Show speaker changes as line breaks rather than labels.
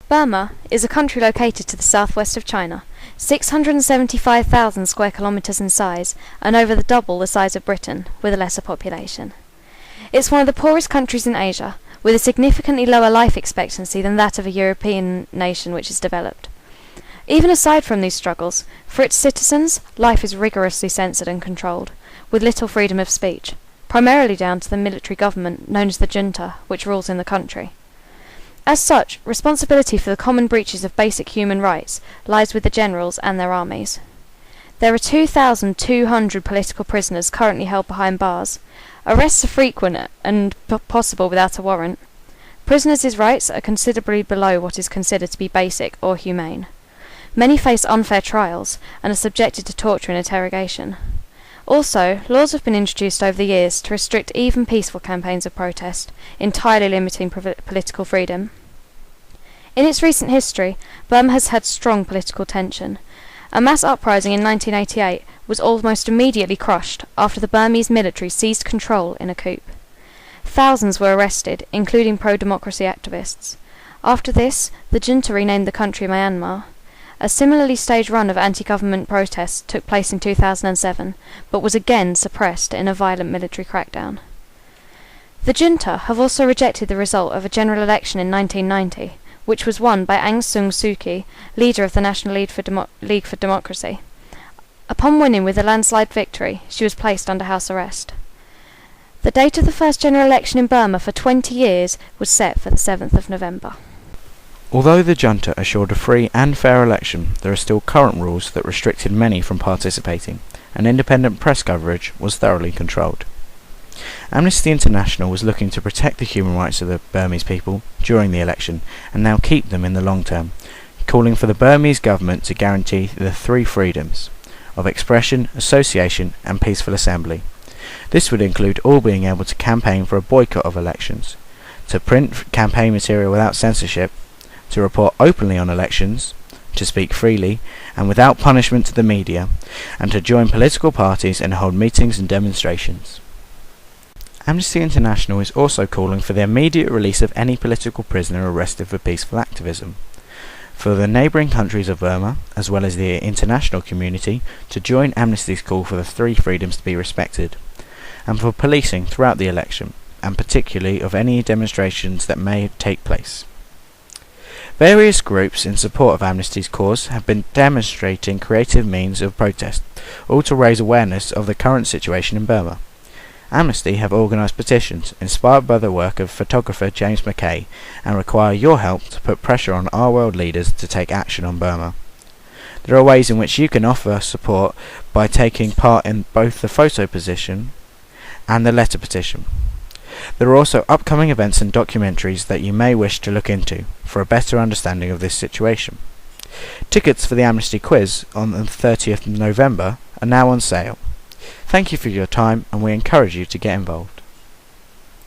Burma is a country located to the southwest of China, 675,000 square kilometres in size and over the double the size of Britain, with a lesser population. It's one of the poorest countries in Asia, with a significantly lower life expectancy than that of a European nation which is developed. Even aside from these struggles, for its citizens, life is rigorously censored and controlled, with little freedom of speech, primarily down to the military government known as the junta, which rules in the country. As such, responsibility for the common breaches of basic human rights lies with the generals and their armies. There are 2,200 political prisoners currently held behind bars. Arrests are frequent and possible without a warrant. Prisoners' rights are considerably below what is considered to be basic or humane. Many face unfair trials and are subjected to torture and interrogation. Also, laws have been introduced over the years to restrict even peaceful campaigns of protest, entirely limiting political freedom. In its recent history, Burma has had strong political tension. A mass uprising in 1988 was almost immediately crushed after the Burmese military seized control in a coup. Thousands were arrested, including pro-democracy activists. After this, the junta renamed the country Myanmar. A similarly staged run of anti-government protests took place in 2007, but was again suppressed in a violent military crackdown. The junta have also rejected the result of a general election in 1990, which was won by Aung San Suu Kyi, leader of the National League for Democracy. Upon winning with a landslide victory, she was placed under house arrest. The date of the first general election in Burma for 20 years was set for the 7th of November.
Although the junta assured a free and fair election, there are still current rules that restricted many from participating, and independent press coverage was thoroughly controlled. Amnesty International was looking to protect the human rights of the Burmese people during the election and now keep them in the long term, calling for the Burmese government to guarantee the three freedoms of expression, association and peaceful assembly. This would include all being able to campaign for a boycott of elections, to print campaign material without censorship, to report openly on elections, to speak freely and without punishment to the media, and to join political parties and hold meetings and demonstrations. Amnesty International is also calling for the immediate release of any political prisoner arrested for peaceful activism, for the neighbouring countries of Burma, as well as the international community, to join Amnesty's call for the three freedoms to be respected, and for policing throughout the election, and particularly of any demonstrations that may take place. Various groups in support of Amnesty's cause have been demonstrating creative means of protest, all to raise awareness of the current situation in Burma. Amnesty have organised petitions inspired by the work of photographer James Mackay and require your help to put pressure on our world leaders to take action on Burma. There are ways in which you can offer support by taking part in both the photo petition and the letter petition. There are also upcoming events and documentaries that you may wish to look into for a better understanding of this situation. Tickets for the Amnesty quiz on the 30th of November are now on sale. Thank you for your time and we encourage you to get involved.